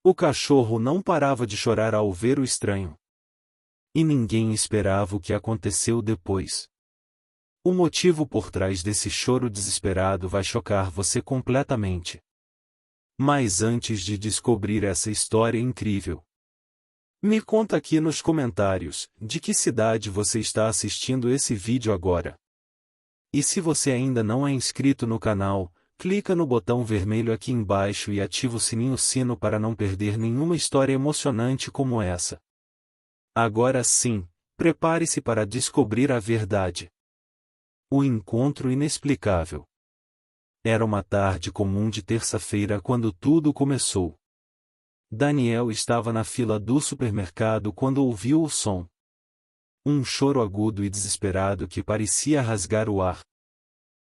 O cachorro não parava de chorar ao ver o estranho. E ninguém esperava o que aconteceu depois. O motivo por trás desse choro desesperado vai chocar você completamente. Mas antes de descobrir essa história incrível, me conta aqui nos comentários, de que cidade você está assistindo esse vídeo agora. E se você ainda não é inscrito no canal, clica no botão vermelho aqui embaixo e ativa o sino para não perder nenhuma história emocionante como essa. Agora sim, prepare-se para descobrir a verdade. O encontro inexplicável. Era uma tarde comum de terça-feira quando tudo começou. Daniel estava na fila do supermercado quando ouviu o som. Um choro agudo e desesperado que parecia rasgar o ar.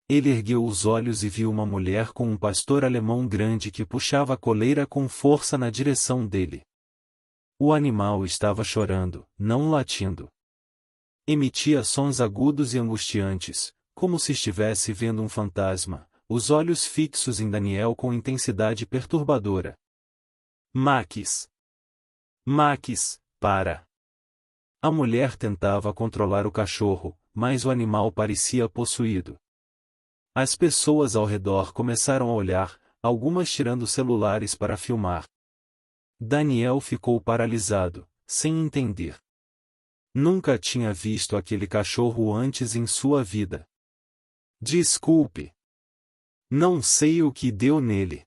Ele ergueu os olhos e viu uma mulher com um pastor alemão grande que puxava a coleira com força na direção dele. O animal estava chorando, não latindo. Emitia sons agudos e angustiantes, como se estivesse vendo um fantasma, os olhos fixos em Daniel com intensidade perturbadora. Max! Max, para! A mulher tentava controlar o cachorro, mas o animal parecia possuído. As pessoas ao redor começaram a olhar, algumas tirando celulares para filmar. Daniel ficou paralisado, sem entender. Nunca tinha visto aquele cachorro antes em sua vida. Desculpe. Não sei o que deu nele.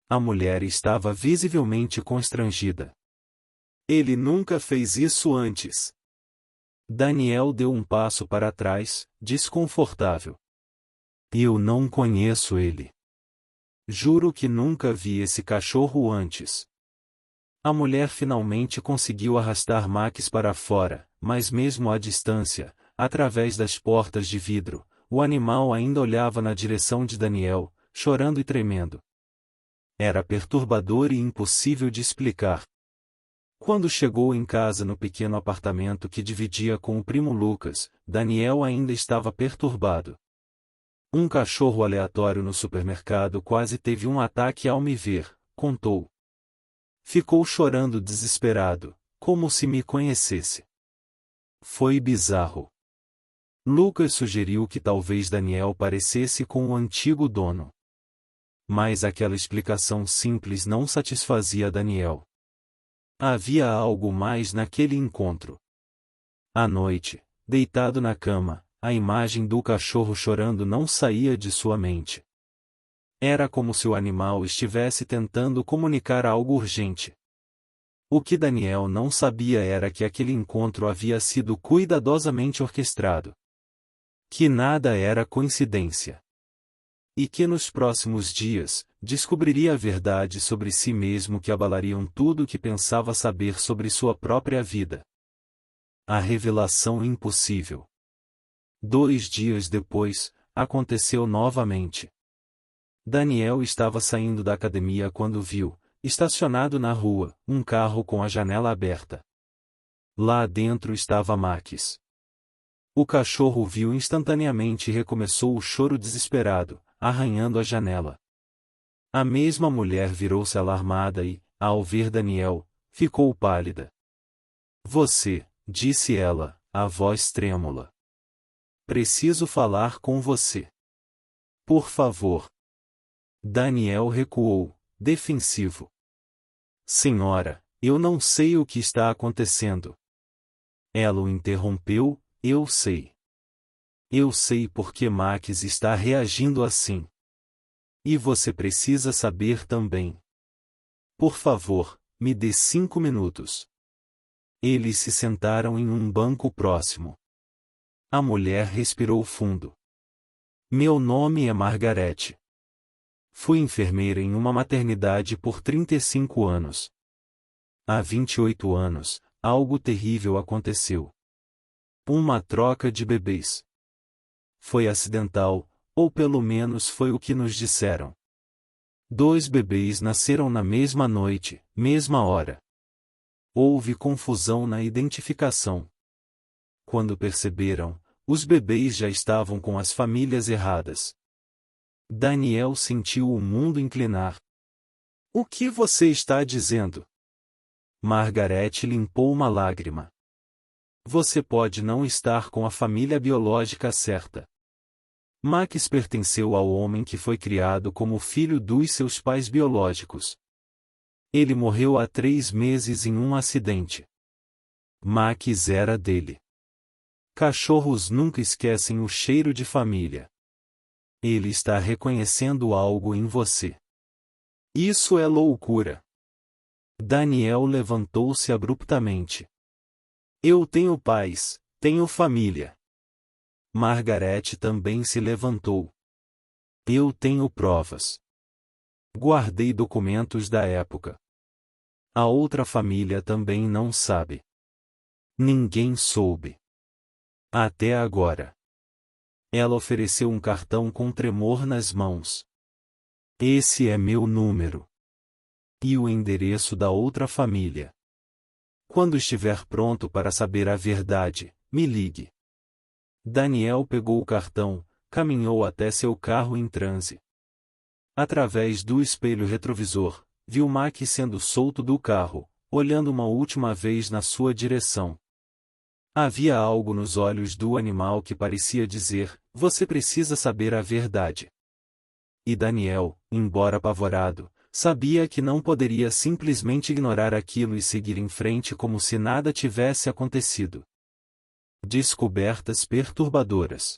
A mulher estava visivelmente constrangida. Ele nunca fez isso antes. Daniel deu um passo para trás, desconfortável. Eu não conheço ele. Juro que nunca vi esse cachorro antes. A mulher finalmente conseguiu arrastar Max para fora, mas mesmo à distância, através das portas de vidro, o animal ainda olhava na direção de Daniel, chorando e tremendo. Era perturbador e impossível de explicar. Quando chegou em casa no pequeno apartamento que dividia com o primo Lucas, Daniel ainda estava perturbado. Um cachorro aleatório no supermercado quase teve um ataque ao me ver, contou. Ficou chorando desesperado, como se me conhecesse. Foi bizarro. Lucas sugeriu que talvez Daniel parecesse com o antigo dono. Mas aquela explicação simples não satisfazia Daniel. Havia algo mais naquele encontro. À noite, deitado na cama, a imagem do cachorro chorando não saía de sua mente. Era como se o animal estivesse tentando comunicar algo urgente. O que Daniel não sabia era que aquele encontro havia sido cuidadosamente orquestrado. Que nada era coincidência. E que nos próximos dias, descobriria a verdade sobre si mesmo que abalariam tudo o que pensava saber sobre sua própria vida. A revelação impossível. 2 dias depois, aconteceu novamente. Daniel estava saindo da academia quando viu, estacionado na rua, um carro com a janela aberta. Lá dentro estava Max. O cachorro viu instantaneamente e recomeçou o choro desesperado, arranhando a janela. A mesma mulher virou-se alarmada e, ao ver Daniel, ficou pálida. Você, disse ela, a voz trêmula. Preciso falar com você. Por favor. Daniel recuou, defensivo. Senhora, eu não sei o que está acontecendo. Ela o interrompeu, eu sei. Eu sei por que Max está reagindo assim. E você precisa saber também. Por favor, me dê 5 minutos. Eles se sentaram em um banco próximo. A mulher respirou fundo. Meu nome é Margarete. Fui enfermeira em uma maternidade por 35 anos. Há 28 anos, algo terrível aconteceu. Uma troca de bebês. Foi acidental, ou pelo menos foi o que nos disseram. 2 bebês nasceram na mesma noite, mesma hora. Houve confusão na identificação. Quando perceberam, os bebês já estavam com as famílias erradas. Daniel sentiu o mundo inclinar. O que você está dizendo? Margaret limpou uma lágrima. Você pode não estar com a família biológica certa. Max pertenceu ao homem que foi criado como filho dos seus pais biológicos. Ele morreu há 3 meses em um acidente. Max era dele. Cachorros nunca esquecem o cheiro de família. Ele está reconhecendo algo em você. Isso é loucura. Daniel levantou-se abruptamente. Eu tenho pais, tenho família. Margaret também se levantou. Eu tenho provas. Guardei documentos da época. A outra família também não sabe. Ninguém soube. Até agora. Ela ofereceu um cartão com tremor nas mãos. Esse é meu número. E o endereço da outra família. Quando estiver pronto para saber a verdade, me ligue. Daniel pegou o cartão, caminhou até seu carro em transe. Através do espelho retrovisor, viu Mac sendo solto do carro, olhando uma última vez na sua direção. Havia algo nos olhos do animal que parecia dizer: você precisa saber a verdade. E Daniel, embora apavorado, sabia que não poderia simplesmente ignorar aquilo e seguir em frente como se nada tivesse acontecido. Descobertas perturbadoras.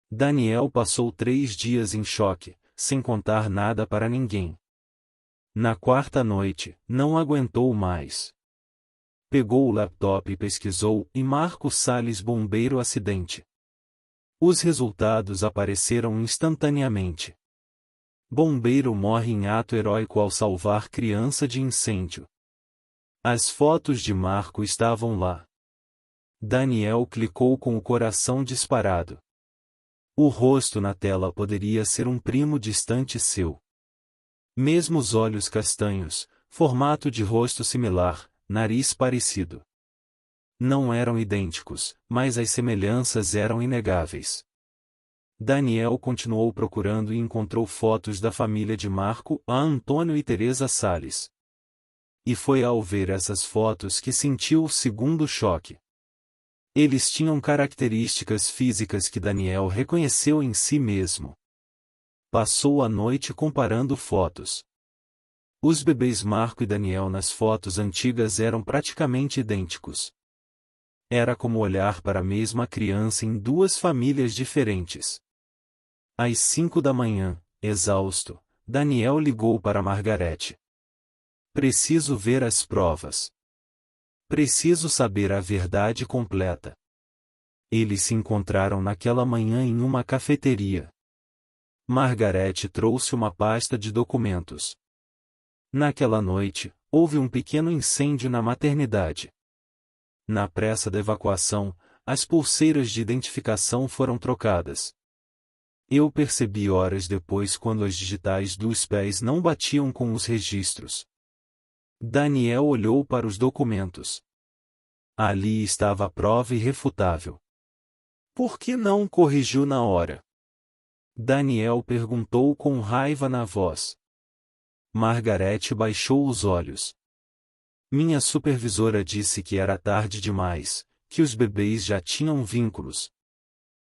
Daniel passou 3 dias em choque, sem contar nada para ninguém. Na quarta noite, não aguentou mais. Pegou o laptop e pesquisou e Marco Salles bombeiro acidente. Os resultados apareceram instantaneamente. Bombeiro morre em ato heróico ao salvar criança de incêndio. As fotos de Marco estavam lá. Daniel clicou com o coração disparado. O rosto na tela poderia ser um primo distante seu. Mesmo os olhos castanhos, formato de rosto similar, nariz parecido. Não eram idênticos, mas as semelhanças eram inegáveis. Daniel continuou procurando e encontrou fotos da família de Marco, a Antônio e Teresa Salles. E foi ao ver essas fotos que sentiu o segundo choque. Eles tinham características físicas que Daniel reconheceu em si mesmo. Passou a noite comparando fotos. Os bebês Marco e Daniel nas fotos antigas eram praticamente idênticos. Era como olhar para a mesma criança em 2 famílias diferentes. Às 5 da manhã, exausto, Daniel ligou para Margaret. Preciso ver as provas. Preciso saber a verdade completa. Eles se encontraram naquela manhã em uma cafeteria. Margaret trouxe uma pasta de documentos. Naquela noite, houve um pequeno incêndio na maternidade. Na pressa da evacuação, as pulseiras de identificação foram trocadas. Eu percebi horas depois quando as digitais dos pés não batiam com os registros. Daniel olhou para os documentos. Ali estava a prova irrefutável. Por que não corrigiu na hora? Daniel perguntou com raiva na voz. Margaret baixou os olhos. Minha supervisora disse que era tarde demais, que os bebês já tinham vínculos.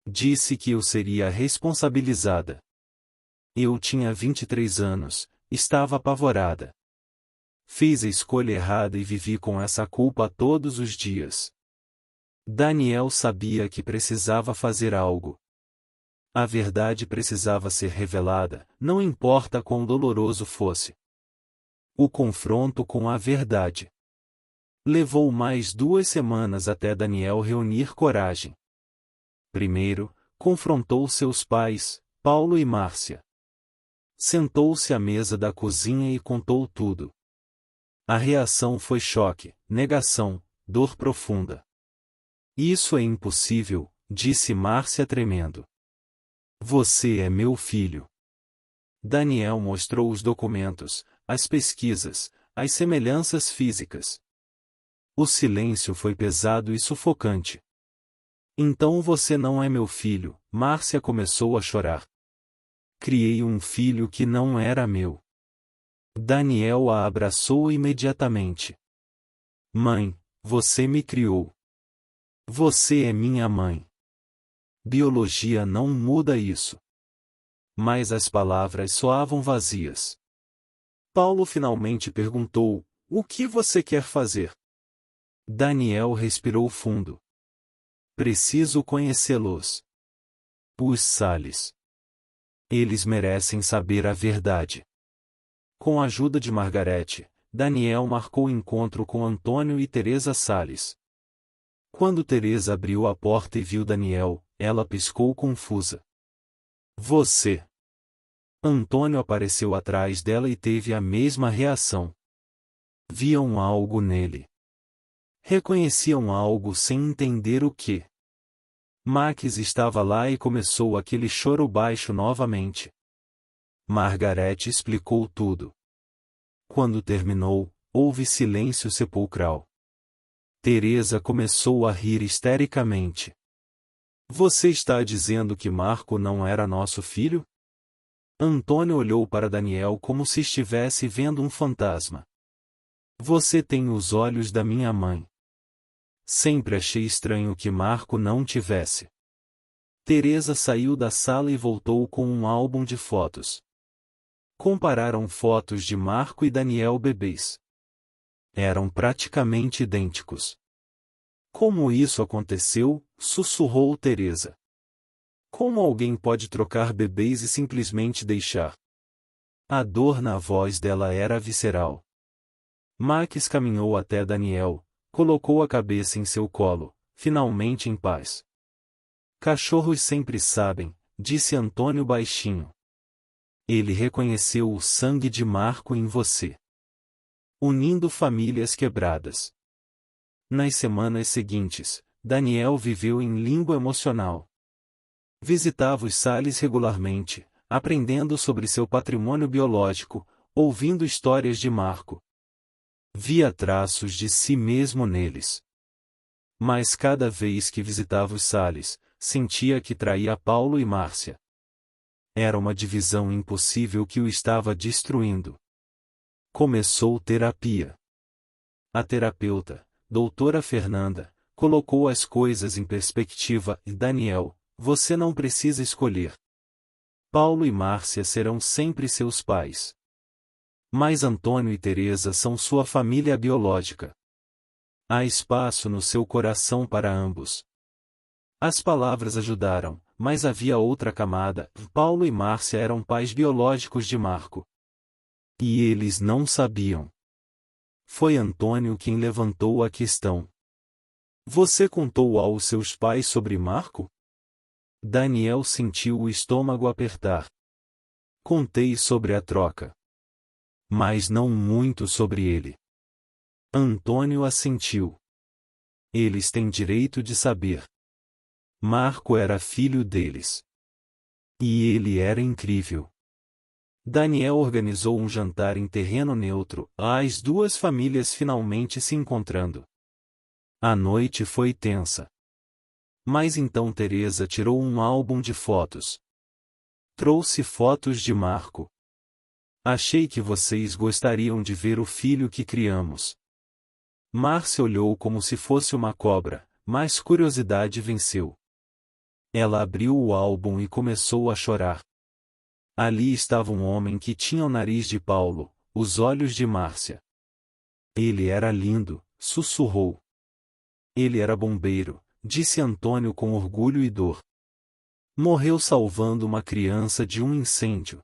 Disse que eu seria responsabilizada. Eu tinha 23 anos, estava apavorada. Fiz a escolha errada e vivi com essa culpa todos os dias. Daniel sabia que precisava fazer algo. A verdade precisava ser revelada, não importa quão doloroso fosse. O confronto com a verdade. Levou mais 2 semanas até Daniel reunir coragem. Primeiro, confrontou seus pais, Paulo e Márcia. Sentou-se à mesa da cozinha e contou tudo. A reação foi choque, negação, dor profunda. Isso é impossível, disse Márcia tremendo. Você é meu filho. Daniel mostrou os documentos, as pesquisas, as semelhanças físicas. O silêncio foi pesado e sufocante. Então você não é meu filho, Márcia começou a chorar. Criei um filho que não era meu. Daniel a abraçou imediatamente. Mãe, você me criou. Você é minha mãe. Biologia não muda isso. Mas as palavras soavam vazias. Paulo finalmente perguntou: o que você quer fazer? Daniel respirou fundo. Preciso conhecê-los. Os Salles. Eles merecem saber a verdade. Com a ajuda de Margarete, Daniel marcou o encontro com Antônio e Teresa Salles. Quando Teresa abriu a porta e viu Daniel, ela piscou confusa. Você! Antônio apareceu atrás dela e teve a mesma reação. Viam algo nele. Reconheciam algo sem entender o que. Max estava lá e começou aquele choro baixo novamente. Margarete explicou tudo. Quando terminou, houve silêncio sepulcral. Teresa começou a rir histericamente. Você está dizendo que Marco não era nosso filho? Antônio olhou para Daniel como se estivesse vendo um fantasma. Você tem os olhos da minha mãe. Sempre achei estranho que Marco não tivesse. Teresa saiu da sala e voltou com um álbum de fotos. Compararam fotos de Marco e Daniel bebês. Eram praticamente idênticos. Como isso aconteceu? Sussurrou Teresa. Como alguém pode trocar bebês e simplesmente deixar? A dor na voz dela era visceral. Max caminhou até Daniel, colocou a cabeça em seu colo, finalmente em paz. Cachorros sempre sabem, disse Antônio baixinho. Ele reconheceu o sangue de Marco em você. Unindo famílias quebradas. Nas semanas seguintes, Daniel viveu em limbo emocional. Visitava os Salles regularmente, aprendendo sobre seu patrimônio biológico, ouvindo histórias de Marco. Via traços de si mesmo neles. Mas cada vez que visitava os Salles, sentia que traía Paulo e Márcia. Era uma divisão impossível que o estava destruindo. Começou terapia. A terapeuta, doutora Fernanda, colocou as coisas em perspectiva e Daniel, você não precisa escolher. Paulo e Márcia serão sempre seus pais. Mas Antônio e Teresa são sua família biológica. Há espaço no seu coração para ambos. As palavras ajudaram, mas havia outra camada. Paulo e Márcia eram pais biológicos de Marco. E eles não sabiam. Foi Antônio quem levantou a questão. Você contou aos seus pais sobre Marco? Daniel sentiu o estômago apertar. Contei sobre a troca. Mas não muito sobre ele. Antônio assentiu. Eles têm direito de saber. Marco era filho deles. E ele era incrível. Daniel organizou um jantar em terreno neutro, as duas famílias finalmente se encontrando. A noite foi tensa. Mas então Teresa tirou um álbum de fotos. Trouxe fotos de Marco. Achei que vocês gostariam de ver o filho que criamos. Márcia olhou como se fosse uma cobra, mas curiosidade venceu. Ela abriu o álbum e começou a chorar. Ali estava um homem que tinha o nariz de Paulo, os olhos de Márcia. Ele era lindo, sussurrou. Ele era bombeiro, disse Antônio com orgulho e dor. Morreu salvando uma criança de um incêndio.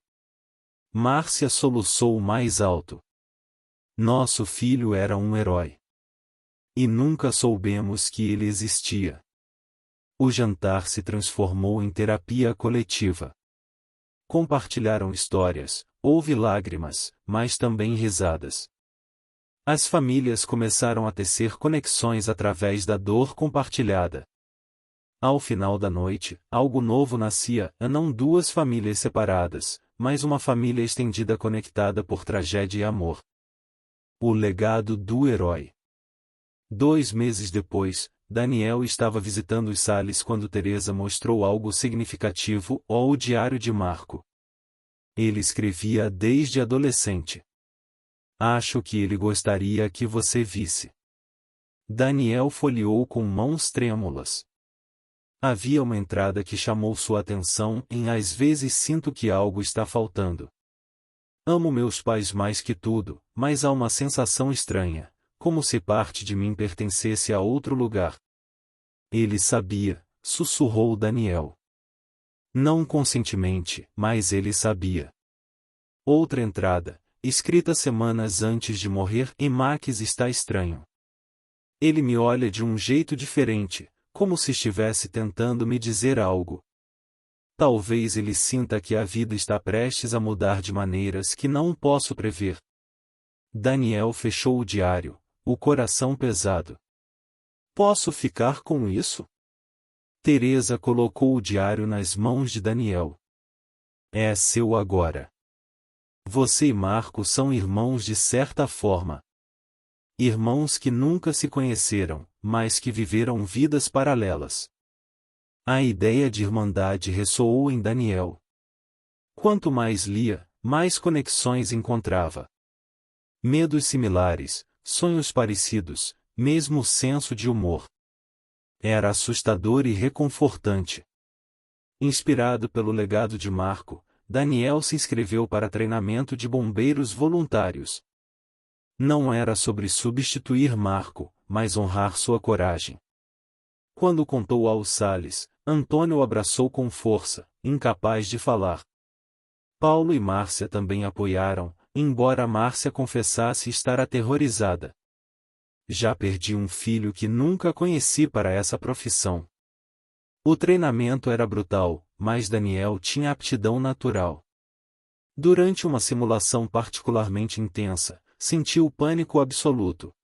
Márcia soluçou mais alto. Nosso filho era um herói. E nunca soubemos que ele existia. O jantar se transformou em terapia coletiva. Compartilharam histórias, houve lágrimas, mas também risadas. As famílias começaram a tecer conexões através da dor compartilhada. Ao final da noite, algo novo nascia, não duas famílias separadas, mas uma família estendida conectada por tragédia e amor. O legado do herói. 2 meses depois, Daniel estava visitando os Salles quando Teresa mostrou algo significativo, o diário de Marco. Ele escrevia desde adolescente. Acho que ele gostaria que você visse. Daniel folheou com mãos trêmulas. Havia uma entrada que chamou sua atenção e às vezes sinto que algo está faltando. Amo meus pais mais que tudo, mas há uma sensação estranha, como se parte de mim pertencesse a outro lugar. Ele sabia, sussurrou Daniel. Não conscientemente, mas ele sabia. Outra entrada, escrita semanas antes de morrer, e Max está estranho. Ele me olha de um jeito diferente, como se estivesse tentando me dizer algo. Talvez ele sinta que a vida está prestes a mudar de maneiras que não posso prever. Daniel fechou o diário, o coração pesado. Posso ficar com isso? Teresa colocou o diário nas mãos de Daniel. É seu agora. Você e Marco são irmãos de certa forma. Irmãos que nunca se conheceram, mas que viveram vidas paralelas. A ideia de irmandade ressoou em Daniel. Quanto mais lia, mais conexões encontrava. Medos similares, sonhos parecidos, mesmo senso de humor. Era assustador e reconfortante. Inspirado pelo legado de Marco, Daniel se inscreveu para treinamento de bombeiros voluntários. Não era sobre substituir Marco, mas honrar sua coragem. Quando contou aos Salles, Antônio o abraçou com força, incapaz de falar. Paulo e Márcia também apoiaram, embora Márcia confessasse estar aterrorizada. Já perdi um filho que nunca conheci para essa profissão. O treinamento era brutal, mas Daniel tinha aptidão natural. Durante uma simulação particularmente intensa, sentiu pânico absoluto.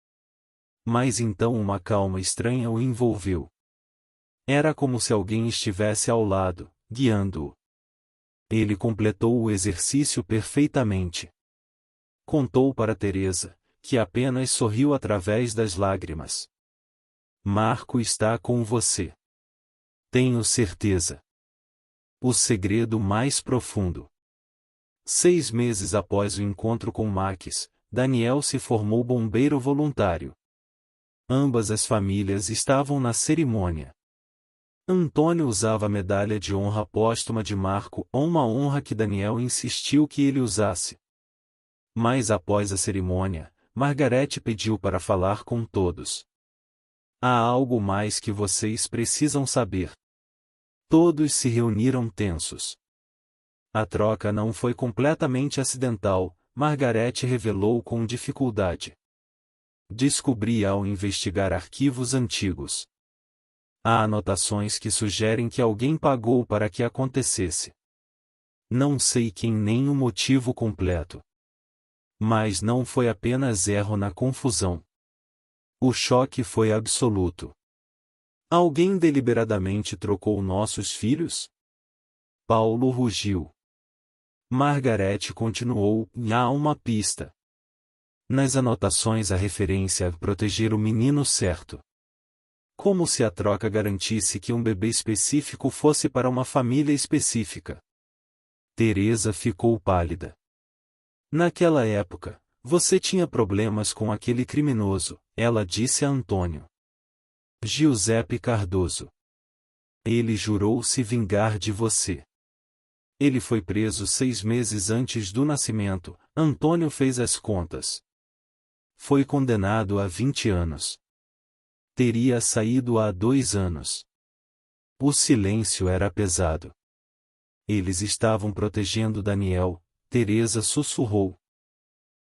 Mas então uma calma estranha o envolveu. Era como se alguém estivesse ao lado, guiando-o. Ele completou o exercício perfeitamente. Contou para Teresa, que apenas sorriu através das lágrimas. Marco está com você. Tenho certeza. O segredo mais profundo. 6 meses após o encontro com Max, Daniel se formou bombeiro voluntário. Ambas as famílias estavam na cerimônia. Antônio usava a medalha de honra póstuma de Marco, uma honra que Daniel insistiu que ele usasse. Mas após a cerimônia, Margarete pediu para falar com todos. Há algo mais que vocês precisam saber. Todos se reuniram tensos. A troca não foi completamente acidental, Margarete revelou com dificuldade. Descobri ao investigar arquivos antigos. Há anotações que sugerem que alguém pagou para que acontecesse. Não sei quem nem o motivo completo. Mas não foi apenas erro na confusão. O choque foi absoluto. Alguém deliberadamente trocou nossos filhos? Paulo rugiu. Margarete continuou, há uma pista. Nas anotações há referência a proteger o menino certo. Como se a troca garantisse que um bebê específico fosse para uma família específica. Teresa ficou pálida. Naquela época, você tinha problemas com aquele criminoso, ela disse a Antônio. Giuseppe Cardoso. Ele jurou se vingar de você. Ele foi preso 6 meses antes do nascimento, Antônio fez as contas. Foi condenado a 20 anos. Teria saído há 2 anos. O silêncio era pesado. Eles estavam protegendo Daniel, Teresa sussurrou.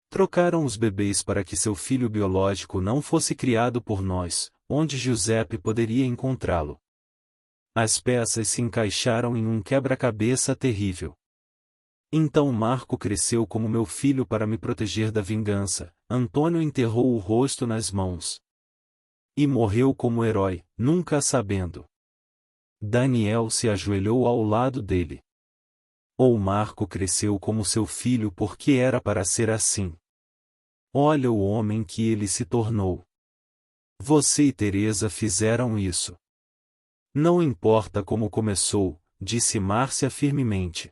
Trocaram os bebês para que seu filho biológico não fosse criado por nós, onde Giuseppe poderia encontrá-lo. As peças se encaixaram em um quebra-cabeça terrível. Então Marco cresceu como meu filho para me proteger da vingança. Antônio enterrou o rosto nas mãos. E morreu como herói, nunca sabendo. Daniel se ajoelhou ao lado dele. Ou Marco cresceu como seu filho porque era para ser assim. Olha o homem que ele se tornou. Você e Teresa fizeram isso. Não importa como começou, disse Márcia firmemente.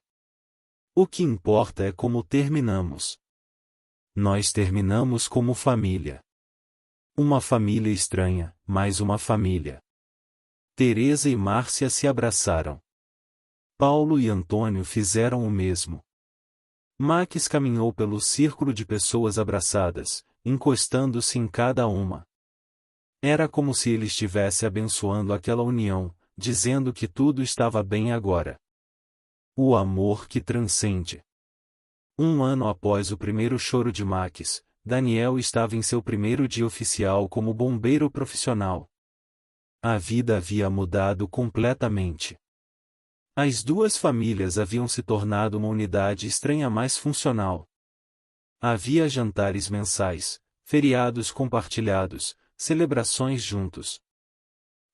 O que importa é como terminamos. Nós terminamos como família. Uma família estranha, mais uma família. Teresa e Márcia se abraçaram. Paulo e Antônio fizeram o mesmo. Max caminhou pelo círculo de pessoas abraçadas, encostando-se em cada uma. Era como se ele estivesse abençoando aquela união, dizendo que tudo estava bem agora. O amor que transcende. Um ano após o primeiro choro de Max, Daniel estava em seu primeiro dia oficial como bombeiro profissional. A vida havia mudado completamente. As duas famílias haviam se tornado uma unidade estranha mais funcional. Havia jantares mensais, feriados compartilhados, celebrações juntos.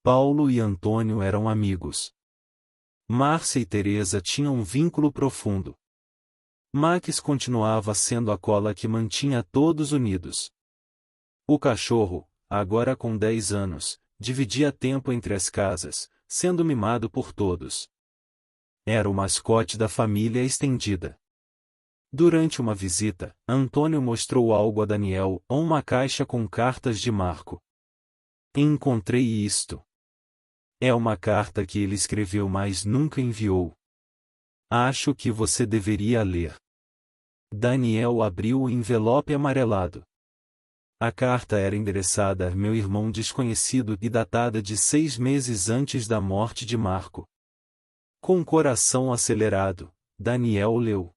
Paulo e Antônio eram amigos. Márcia e Teresa tinham um vínculo profundo. Max continuava sendo a cola que mantinha todos unidos. O cachorro, agora com 10 anos, dividia tempo entre as casas, sendo mimado por todos. Era o mascote da família estendida. Durante uma visita, Antônio mostrou algo a Daniel, uma caixa com cartas de Marco. Encontrei isto. É uma carta que ele escreveu mas nunca enviou. Acho que você deveria ler. Daniel abriu o envelope amarelado. A carta era endereçada a meu irmão desconhecido e datada de 6 meses antes da morte de Marco. Com o coração acelerado, Daniel leu.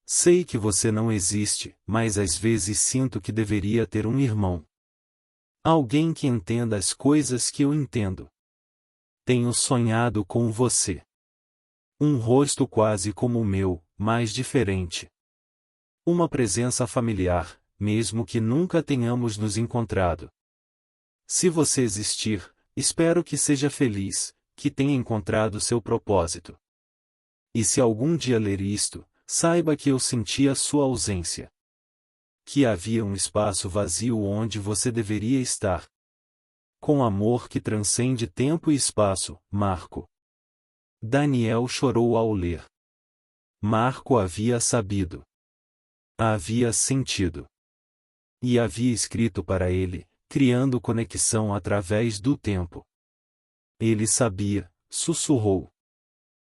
Sei que você não existe, mas às vezes sinto que deveria ter um irmão. Alguém que entenda as coisas que eu entendo. Tenho sonhado com você. Um rosto quase como o meu, mas diferente. Uma presença familiar, mesmo que nunca tenhamos nos encontrado. Se você existir, espero que seja feliz, que tenha encontrado seu propósito. E se algum dia ler isto, saiba que eu senti a sua ausência. Que havia um espaço vazio onde você deveria estar. Com amor que transcende tempo e espaço, Marco. Daniel chorou ao ler. Marco havia sabido. Havia sentido. E havia escrito para ele, criando conexão através do tempo. Ele sabia, sussurrou.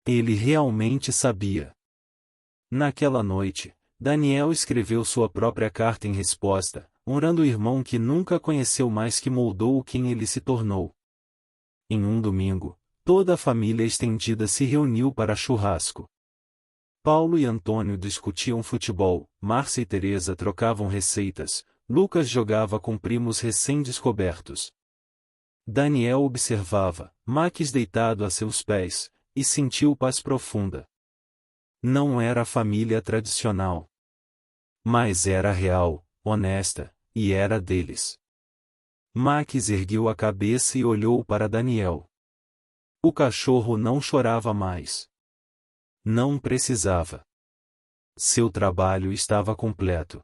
Ele realmente sabia. Naquela noite, Daniel escreveu sua própria carta em resposta, honrando o irmão que nunca conheceu mas que moldou quem ele se tornou. Em um domingo, toda a família estendida se reuniu para churrasco. Paulo e Antônio discutiam futebol, Márcia e Teresa trocavam receitas, Lucas jogava com primos recém-descobertos. Daniel observava, Max deitado a seus pés, e sentiu paz profunda. Não era a família tradicional. Mas era real, honesta, e era deles. Max ergueu a cabeça e olhou para Daniel. O cachorro não chorava mais. Não precisava. Seu trabalho estava completo.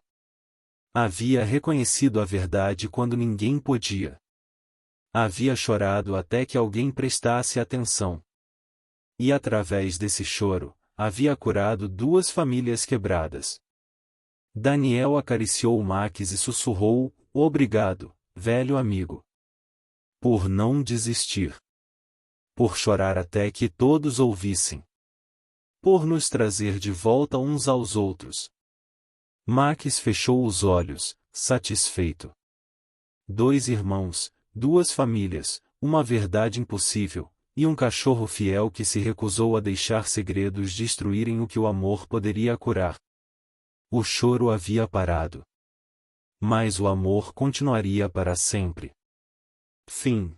Havia reconhecido a verdade quando ninguém podia. Havia chorado até que alguém prestasse atenção. E através desse choro, havia curado 2 famílias quebradas. Daniel acariciou Max e sussurrou, obrigado, velho amigo. Por não desistir. Por chorar até que todos ouvissem. Por nos trazer de volta uns aos outros. Max fechou os olhos, satisfeito. 2 irmãos, 2 famílias, uma verdade impossível, e um cachorro fiel que se recusou a deixar segredos destruírem o que o amor poderia curar. O choro havia parado. Mas o amor continuaria para sempre. Fim.